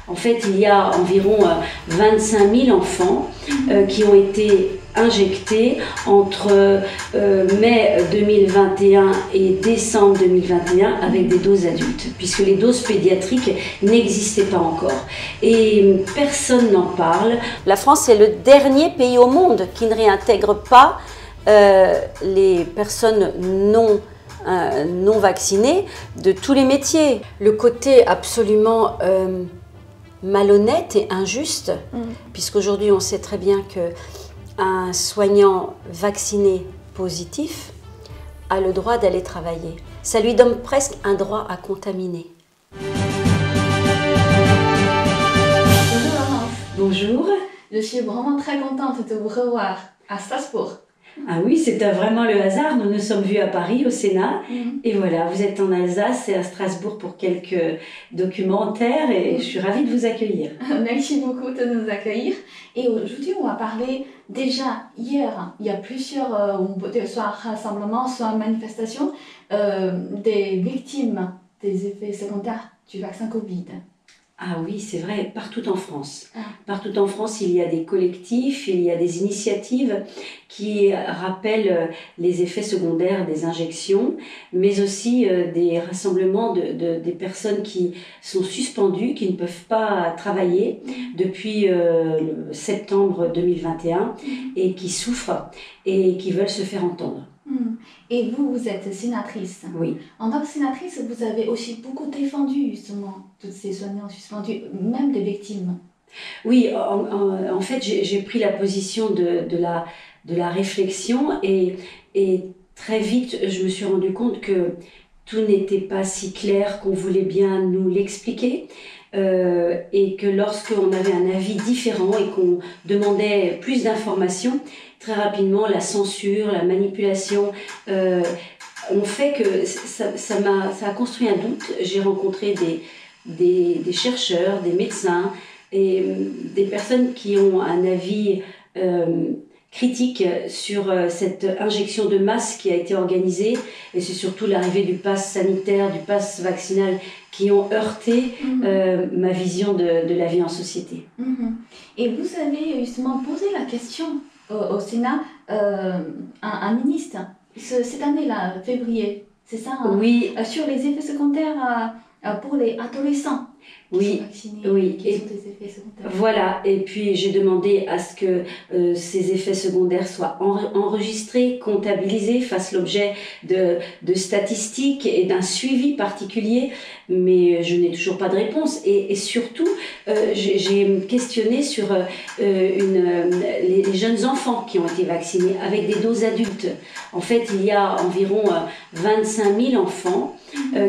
En fait, il y a environ 25 000 enfants qui ont été injectés entre mai 2021 et décembre 2021 avec des doses adultes, puisque les doses pédiatriques n'existaient pas encore. Et personne n'en parle. La France est le dernier pays au monde qui ne réintègre pas les personnes non vaccinées de tous les métiers. Le côté absolument malhonnête et injuste, puisqu'aujourd'hui on sait très bien qu'un soignant vacciné positif a le droit d'aller travailler. Ça lui donne presque un droit à contaminer. Bonjour. Je suis vraiment très contente de vous revoir à Strasbourg. Ah oui, c'est vraiment le hasard. Nous nous sommes vus à Paris, au Sénat. Et voilà, vous êtes en Alsace et à Strasbourg pour quelques documentaires et je suis ravie de vous accueillir. Merci beaucoup de nous accueillir. Et aujourd'hui, on va parler, déjà hier, il y a plusieurs, soit rassemblements, soit manifestations, des victimes des effets secondaires du vaccin Covid. Ah oui, c'est vrai, partout en France. Partout en France, il y a des collectifs, il y a des initiatives qui rappellent les effets secondaires des injections, mais aussi des rassemblements des personnes qui sont suspendues, qui ne peuvent pas travailler depuis septembre 2021 et qui souffrent et qui veulent se faire entendre. Et vous, vous êtes sénatrice. Oui. En tant que sénatrice, vous avez aussi beaucoup défendu justement tous ces soignants suspendus, même des victimes. Oui, en fait, j'ai pris la position de la réflexion et très vite, je me suis rendu compte que tout n'était pas si clair qu'on voulait bien nous l'expliquer. Et que lorsqu'on avait un avis différent et qu'on demandait plus d'informations, très rapidement la censure, la manipulation ont fait que ça a construit un doute. J'ai rencontré des chercheurs, des médecins et des personnes qui ont un avis critique sur cette injection de masse qui a été organisée, et c'est surtout l'arrivée du pass sanitaire, du pass vaccinal qui ont heurté ma vision de la vie en société. Et vous avez justement posé la question au Sénat un ministre cette année-là, février, c'est ça, hein, oui. Sur les effets secondaires pour les adolescents. Oui, oui. Qui sont des effets secondaires. Voilà, et puis j'ai demandé à ce que ces effets secondaires soient enregistrés, comptabilisés, fassent l'objet de statistiques et d'un suivi particulier, mais je n'ai toujours pas de réponse. Et surtout, j'ai questionné sur les jeunes enfants qui ont été vaccinés avec des doses adultes. En fait, il y a environ 25 000 enfants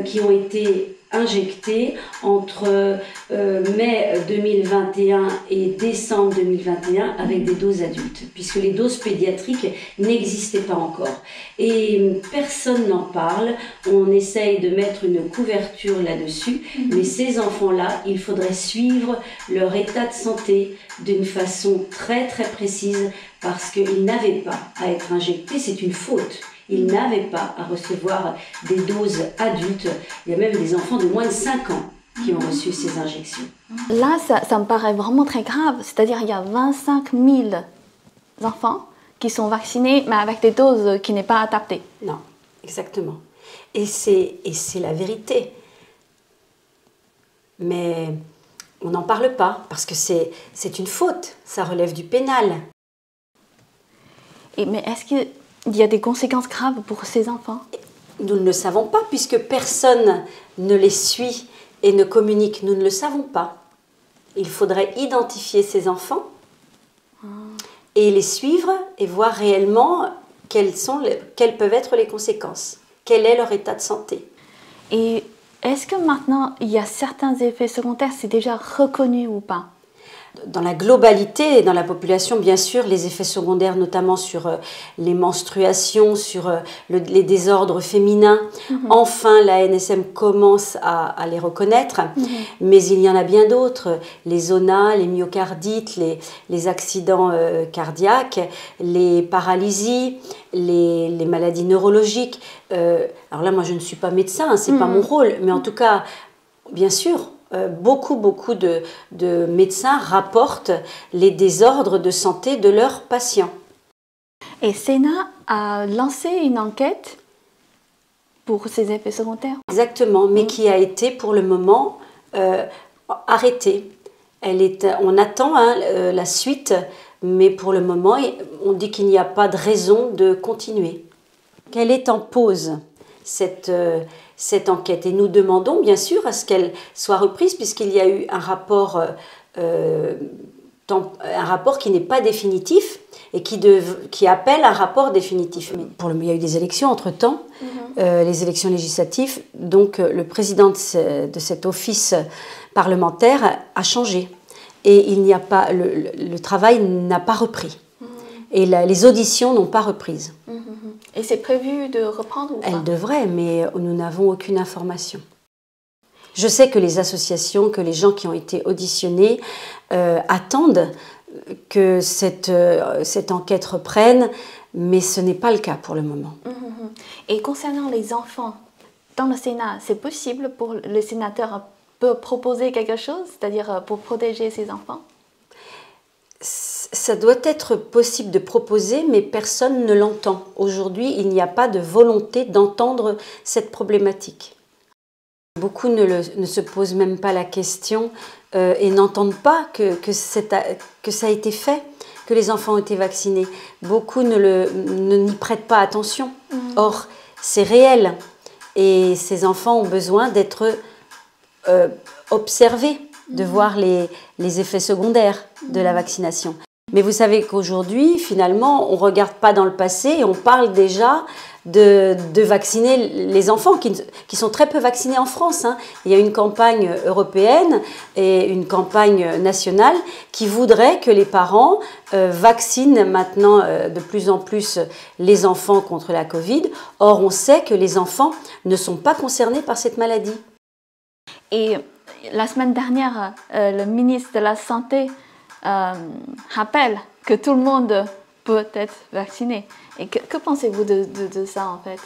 qui ont été injectés entre mai 2021 et décembre 2021 avec des doses adultes, puisque les doses pédiatriques n'existaient pas encore. Et personne n'en parle, on essaye de mettre une couverture là-dessus, mais ces enfants-là, il faudrait suivre leur état de santé d'une façon très très précise, parce qu'ils n'avaient pas à être injectés, c'est une faute. Ils n'avaient pas à recevoir des doses adultes. Il y a même des enfants de moins de 5 ans qui ont reçu ces injections. Là, ça me paraît vraiment très grave. C'est-à-dire qu'il y a 25 000 enfants qui sont vaccinés, mais avec des doses qui n'est pas adaptées. Non, exactement. Et c'est la vérité. Mais on n'en parle pas, parce que c'est une faute. Ça relève du pénal. Mais est-ce qu'il y a des conséquences graves pour ces enfants? Nous ne le savons pas, puisque personne ne les suit et ne communique. Nous ne le savons pas. Il faudrait identifier ces enfants et les suivre et voir réellement quelles peuvent être les conséquences. Quel est leur état de santé. Et est-ce que maintenant, il y a certains effets secondaires, c'est déjà reconnu ou pas? Dans la globalité et dans la population, bien sûr, les effets secondaires, notamment sur les menstruations, sur les désordres féminins. Enfin, la ANSM commence à les reconnaître, mais il y en a bien d'autres. Les zonas, les myocardites, les accidents cardiaques, les paralysies, les maladies neurologiques. Alors là, moi, je ne suis pas médecin, c'est pas mon rôle, mais en tout cas, bien sûr, beaucoup de médecins rapportent les désordres de santé de leurs patients. Et Sénat a lancé une enquête pour ces effets secondaires. Exactement, mais qui a été pour le moment arrêtée. On attend la suite, mais pour le moment, on dit qu'il n'y a pas de raison de continuer. Qu'elle est en pause, cette enquête. Et nous demandons bien sûr à ce qu'elle soit reprise, puisqu'il y a eu un rapport qui n'est pas définitif et qui appelle un rapport définitif. Il y a eu des élections entre-temps, les élections législatives, donc le président de cet office parlementaire a changé. Et le travail n'a pas repris. Et les auditions n'ont pas reprises. Et c'est prévu de reprendre ou pas? Elles devraient, mais nous n'avons aucune information. Je sais que les associations, que les gens qui ont été auditionnés attendent que cette enquête reprenne, mais ce n'est pas le cas pour le moment. Et concernant les enfants, dans le Sénat, c'est possible pour les sénateurs de proposer quelque chose, c'est-à-dire pour protéger ces enfants? Ça doit être possible de proposer, mais personne ne l'entend. Aujourd'hui, il n'y a pas de volonté d'entendre cette problématique. Beaucoup ne se posent même pas la question et n'entendent pas que ça a été fait, que les enfants ont été vaccinés. Beaucoup n'y prêtent pas attention. Or, c'est réel. Et ces enfants ont besoin d'être observés, de voir les effets secondaires de la vaccination. Mais vous savez qu'aujourd'hui, finalement, on ne regarde pas dans le passé et on parle déjà de vacciner les enfants qui sont très peu vaccinés en France. Il y a une campagne européenne et une campagne nationale qui voudrait que les parents vaccinent maintenant de plus en plus les enfants contre la Covid. Or, on sait que les enfants ne sont pas concernés par cette maladie. Et la semaine dernière, le ministre de la Santé rappelle que tout le monde peut être vacciné. Et que pensez-vous de ça en fait?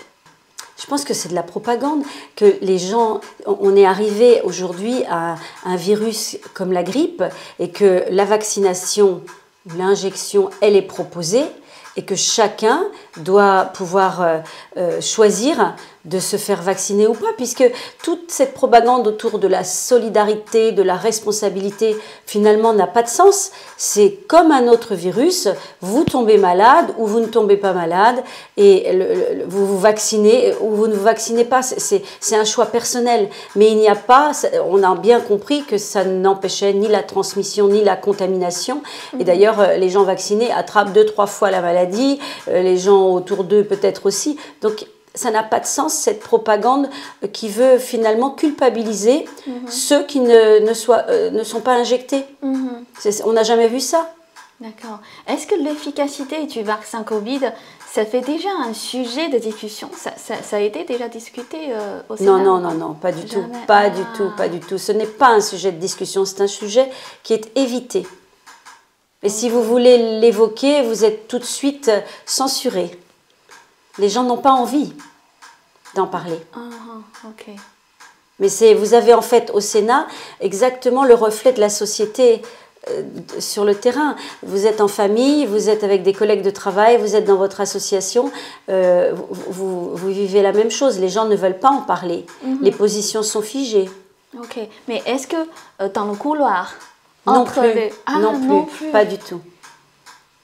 Je pense que c'est de la propagande, que les gens, on est arrivé aujourd'hui à un virus comme la grippe et que la vaccination, l'injection, elle est proposée et que chacun doit pouvoir choisir de se faire vacciner ou pas, puisque toute cette propagande autour de la solidarité, de la responsabilité, finalement n'a pas de sens. C'est comme un autre virus, vous tombez malade ou vous ne tombez pas malade, et vous vous vaccinez ou vous ne vous vaccinez pas, c'est un choix personnel. Mais il n'y a pas, on a bien compris que ça n'empêchait ni la transmission ni la contamination, et d'ailleurs les gens vaccinés attrapent 2-3 fois la maladie, les gens autour d'eux peut-être aussi, donc ça n'a pas de sens, cette propagande qui veut finalement culpabiliser ceux qui ne sont pas injectés. On n'a jamais vu ça. D'accord. Est-ce que l'efficacité du vaccin Covid, ça fait déjà un sujet de discussion? Ça a été déjà discuté au Sénat? Non, pas du tout. Pas du tout. Ce n'est pas un sujet de discussion, c'est un sujet qui est évité. Et si vous voulez l'évoquer, vous êtes tout de suite censuré. Les gens n'ont pas envie d'en parler. Ok. Mais vous avez en fait au Sénat exactement le reflet de la société sur le terrain. Vous êtes en famille, vous êtes avec des collègues de travail, vous êtes dans votre association, vous vivez la même chose. Les gens ne veulent pas en parler. Les positions sont figées. Ok. Mais est-ce que dans le couloir, non plus, pas du tout.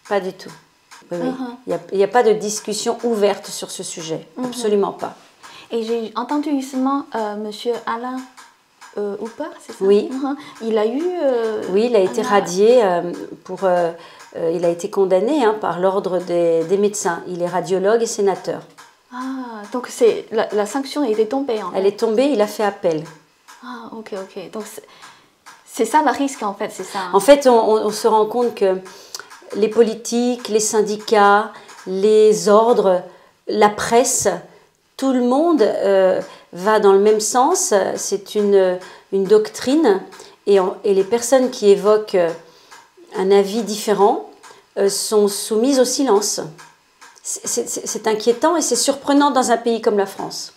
Pas du tout. Oui. Il n'y a pas de discussion ouverte sur ce sujet, absolument pas. Et j'ai entendu justement Monsieur Alain Hooper, c'est ça? Oui. Il a eu... oui, il a été radié il a été condamné par l'ordre des médecins. Il est radiologue et sénateur. Ah, donc la sanction était tombée en fait. Elle est tombée, il a fait appel. Ah, ok. Donc c'est ça le risque en fait, c'est ça. En fait, on se rend compte que les politiques, les syndicats, les ordres, la presse, tout le monde va dans le même sens. C'est une doctrine et les personnes qui évoquent un avis différent sont soumises au silence. C'est inquiétant et c'est surprenant dans un pays comme la France.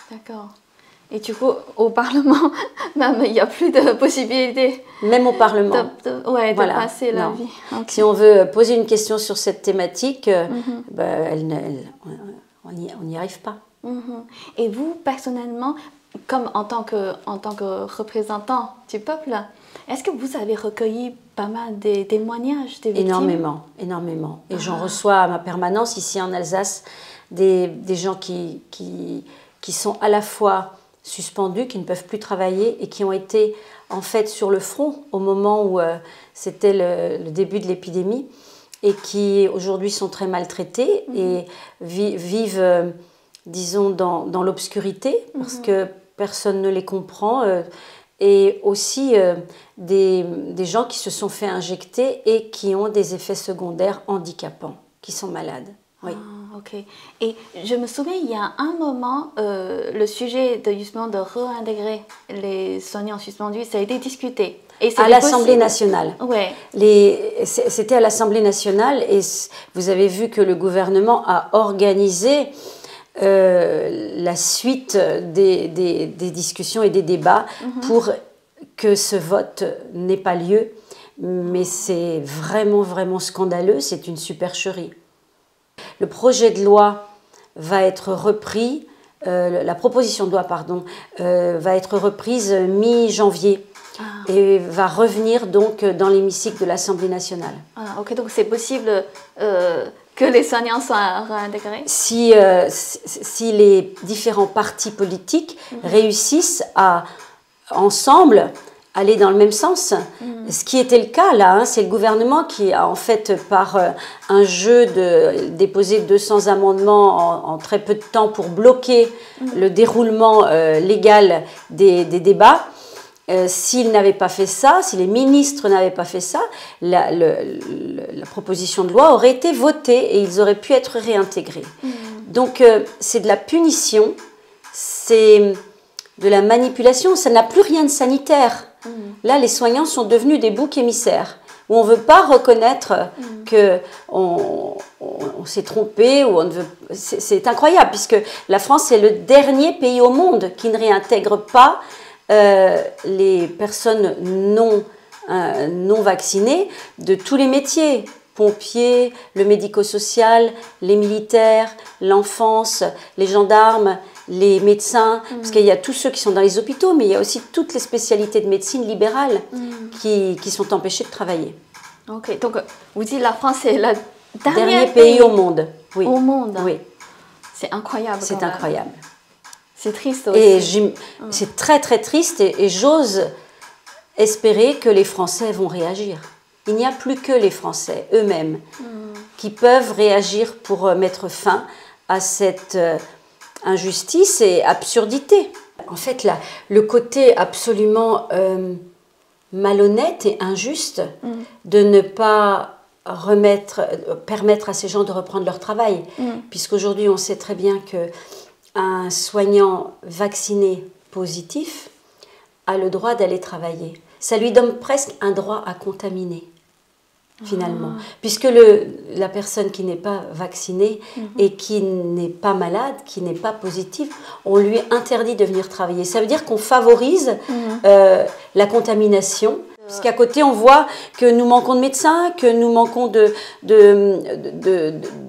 D'accord. Et du coup, au Parlement, même, il n'y a plus de possibilité. Même au Parlement. De voilà. passer la Non. vie. Okay. Si on veut poser une question sur cette thématique, on n'y arrive pas. Et vous, personnellement, comme en tant que représentant du peuple, est-ce que vous avez recueilli pas mal des témoignages des victimes? Énormément, énormément. Et j'en reçois à ma permanence ici en Alsace des gens qui sont à la fois suspendus, qui ne peuvent plus travailler et qui ont été en fait sur le front au moment où c'était le début de l'épidémie et qui aujourd'hui sont très maltraités et vivent, disons, dans l'obscurité parce que personne ne les comprend. Et aussi des gens qui se sont fait injecter et qui ont des effets secondaires handicapants, qui sont malades. Oui. Ah, ok. Et je me souviens, il y a un moment, le sujet justement de réintégrer les soignants suspendus, ça a été discuté. Et à l'Assemblée nationale. Ouais. C'était à l'Assemblée nationale et vous avez vu que le gouvernement a organisé la suite des discussions et des débats pour que ce vote n'ait pas lieu. Mais c'est vraiment, vraiment scandaleux, c'est une supercherie. Le projet de loi va être repris, la proposition de loi, pardon, va être reprise mi-janvier et va revenir donc dans l'hémicycle de l'Assemblée nationale. Ah, ok, donc c'est possible que les soignants soient réintégrés? Si les différents partis politiques réussissent à, ensemble, aller dans le même sens. Ce qui était le cas là, hein, c'est le gouvernement qui a en fait par un jeu déposé 200 amendements en très peu de temps pour bloquer le déroulement légal des débats. S'ils n'avaient pas fait ça, si les ministres n'avaient pas fait ça, la proposition de loi aurait été votée et ils auraient pu être réintégrés. Donc c'est de la punition, c'est de la manipulation, ça n'a plus rien de sanitaire. Là, les soignants sont devenus des boucs émissaires, où on ne veut pas reconnaître qu'on s'est trompé, ou on ne veut... C'est incroyable, puisque la France est le dernier pays au monde qui ne réintègre pas les personnes non vaccinées de tous les métiers. Pompiers, le médico-social, les militaires, l'enfance, les gendarmes, les médecins, parce qu'il y a tous ceux qui sont dans les hôpitaux, mais il y a aussi toutes les spécialités de médecine libérale qui sont empêchées de travailler. Ok, donc vous dites la France est le dernier pays au monde. Oui. Au monde. Oui. C'est incroyable. C'est incroyable. C'est triste aussi. Et c'est très très triste et j'ose espérer que les Français vont réagir. Il n'y a plus que les Français eux-mêmes qui peuvent réagir pour mettre fin à cette injustice et absurdité. En fait, là, le côté absolument malhonnête et injuste de ne pas permettre à ces gens de reprendre leur travail. Puisqu'aujourd'hui, on sait très bien qu'un soignant vacciné positif a le droit d'aller travailler. Ça lui donne presque un droit à contaminer. Finalement, puisque la personne qui n'est pas vaccinée et qui n'est pas malade, qui n'est pas positive, on lui interdit de venir travailler. Ça veut dire qu'on favorise la contamination, parce qu'à côté on voit que nous manquons de médecins, que nous manquons de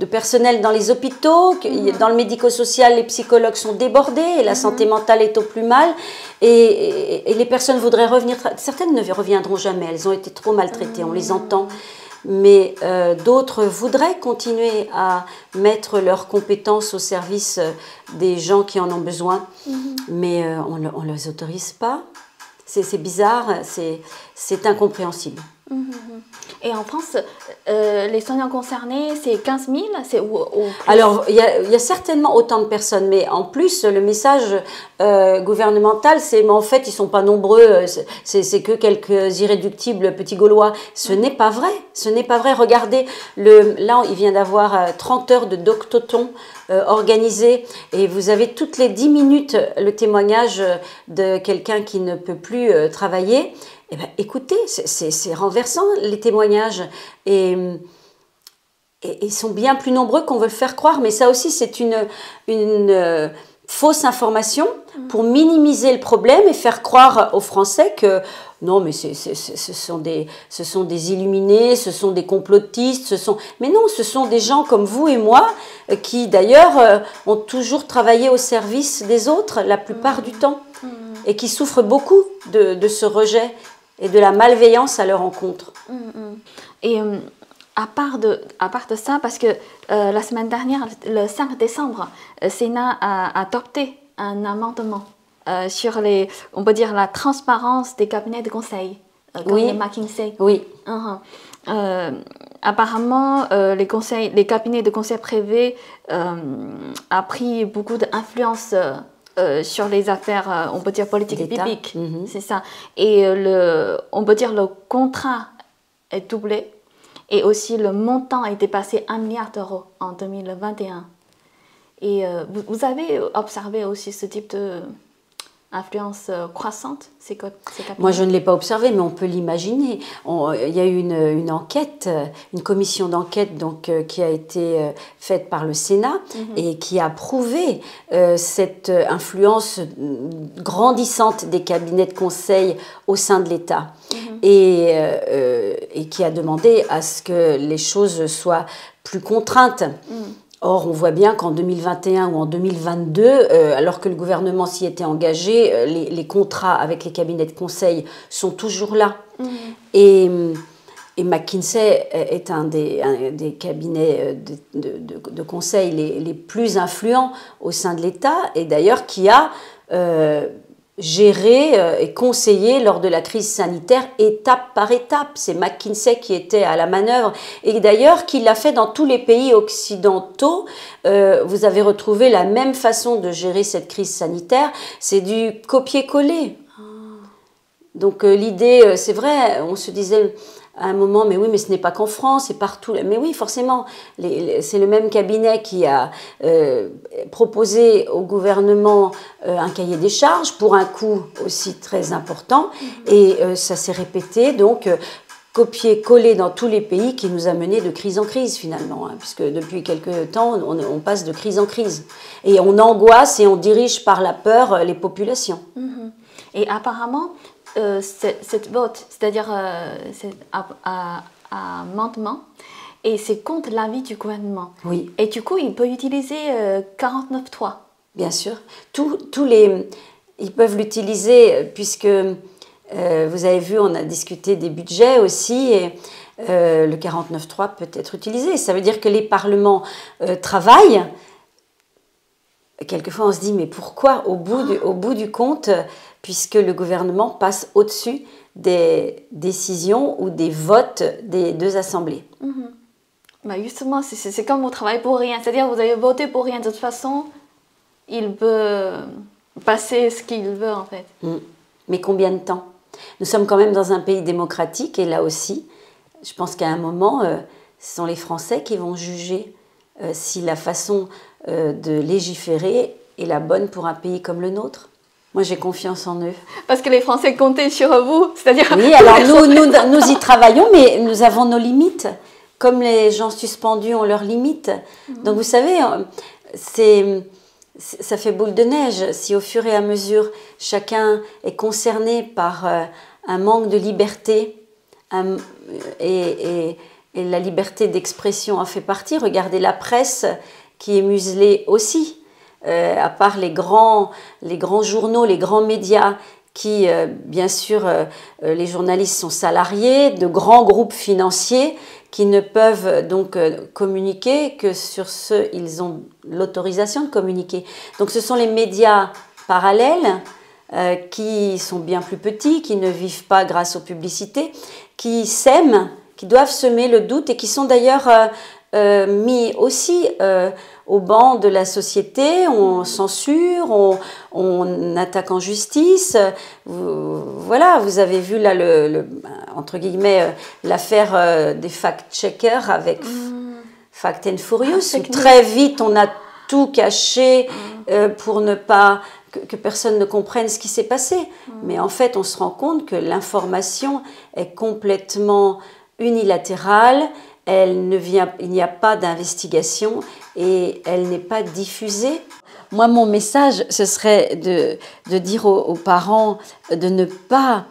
personnel dans les hôpitaux, que dans le médico-social les psychologues sont débordés et la santé mentale est au plus mal et les personnes voudraient revenir, certaines ne reviendront jamais, elles ont été trop maltraitées, on les entend. Mais d'autres voudraient continuer à mettre leurs compétences au service des gens qui en ont besoin, mais on ne les autorise pas. C'est bizarre, c'est incompréhensible. Et en France, les soignants concernés, c'est 15 000 Alors, il y a certainement autant de personnes, mais en plus, le message gouvernemental, c'est mais en fait, ils ne sont pas nombreux, c'est que quelques irréductibles petits Gaulois. Ce n'est pas vrai, ce n'est pas vrai. Regardez, là, il vient d'avoir 30 heures de doctoton organisé, et vous avez toutes les 10 minutes le témoignage de quelqu'un qui ne peut plus travailler. Eh bien, écoutez, c'est renversant les témoignages et ils sont bien plus nombreux qu'on veut le faire croire, mais ça aussi c'est une fausse information pour minimiser le problème et faire croire aux Français que non, mais ce sont des illuminés, ce sont des complotistes, mais non, ce sont des gens comme vous et moi qui d'ailleurs ont toujours travaillé au service des autres la plupart du temps et qui souffrent beaucoup de ce rejet et de la malveillance à leur encontre. Et à part de ça, parce que la semaine dernière, le 5 décembre, le Sénat a adopté un amendement sur on peut dire la transparence des cabinets de conseil, comme les McKinsey. Oui. Apparemment, les cabinets de conseil privés ont pris beaucoup d'influence sur les affaires, on peut dire politiques publiques. C'est ça. Et on peut dire le contrat est doublé. Et aussi, le montant a été passé 1 milliard d'euros en 2021. Et vous avez observé aussi ce type d'influence croissante, ces cabinets? Moi, je ne l'ai pas observé, mais on peut l'imaginer. Il y a eu une enquête, une commission d'enquête qui a été faite par le Sénat et qui a prouvé cette influence grandissante des cabinets de conseil au sein de l'État. Et qui a demandé à ce que les choses soient plus contraintes. Or, on voit bien qu'en 2021 ou en 2022, alors que le gouvernement s'y était engagé, les contrats avec les cabinets de conseil sont toujours là. Et McKinsey est un des cabinets de conseil les plus influents au sein de l'État, et d'ailleurs qui a géré et conseillé lors de la crise sanitaire étape par étape. C'est McKinsey qui était à la manœuvre et d'ailleurs qui l'a fait dans tous les pays occidentaux. Vous avez retrouvé la même façon de gérer cette crise sanitaire, c'est du copier-coller. Donc l'idée, c'est vrai, on se disait à un moment, mais oui, mais ce n'est pas qu'en France, c'est partout. Mais oui, forcément, c'est le même cabinet qui a proposé au gouvernement un cahier des charges pour un coût aussi très important. Et ça s'est répété, donc copier-coller dans tous les pays qui nous a mené de crise en crise finalement, puisque depuis quelques temps, on passe de crise en crise. Et on angoisse et on dirige par la peur les populations. Et apparemment, cette vote, c'est-à-dire cet amendement, et c'est contre l'avis du gouvernement. Oui. Et du coup, il peut utiliser 49.3. Bien sûr. Ils peuvent l'utiliser puisque, vous avez vu, on a discuté des budgets aussi, et le 49.3 peut être utilisé. Ça veut dire que les parlements travaillent. Quelquefois, on se dit, mais pourquoi, au bout du compte, puisque le gouvernement passe au-dessus des décisions ou des votes des deux assemblées. Bah justement, c'est comme au travail pour rien. C'est-à-dire vous avez voté pour rien. De toute façon, il peut passer ce qu'il veut, en fait. Mais combien de temps? Nous sommes quand même dans un pays démocratique, et là aussi, je pense qu'à un moment, ce sont les Français qui vont juger si la façon de légiférer est la bonne pour un pays comme le nôtre. Moi, j'ai confiance en eux. Parce que les Français comptaient sur vous, c'est-à-dire... Oui, alors nous y travaillons, mais nous avons nos limites. Comme les gens suspendus ont leurs limites. Donc, vous savez, ça fait boule de neige. Si au fur et à mesure, chacun est concerné par un manque de liberté, et la liberté d'expression en fait partie. Regardez la presse qui est muselée aussi. À part les grands journaux, les grands médias qui, bien sûr, les journalistes sont salariés de grands groupes financiers qui ne peuvent donc communiquer que sur ce ils ont l'autorisation de communiquer. Donc ce sont les médias parallèles qui sont bien plus petits, qui ne vivent pas grâce aux publicités, qui sèment, qui doivent semer le doute et qui sont d'ailleurs mis aussi au banc de la société. On censure, on attaque en justice. Voilà, vous avez vu là entre guillemets l'affaire des fact-checkers avec Fact and Furious, où très vite on a tout caché pour ne pas que personne ne comprenne ce qui s'est passé. Mais en fait, on se rend compte que l'information est complètement unilatérale. Il n'y a pas d'investigation et elle n'est pas diffusée. Moi, mon message, ce serait de dire aux parents de ne pas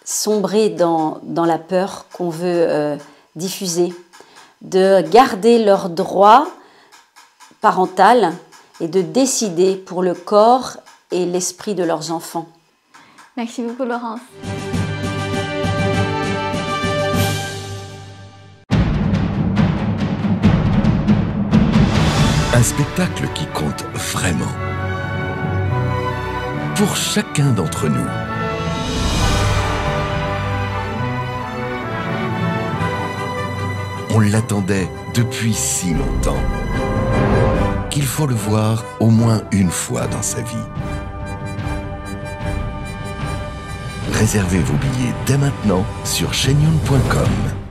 sombrer dans la peur qu'on veut diffuser, de garder leur droit parental et de décider pour le corps et l'esprit de leurs enfants. Merci beaucoup, Laurence. Un spectacle qui compte vraiment. Pour chacun d'entre nous. On l'attendait depuis si longtemps qu'il faut le voir au moins une fois dans sa vie. Réservez vos billets dès maintenant sur shenyun.com.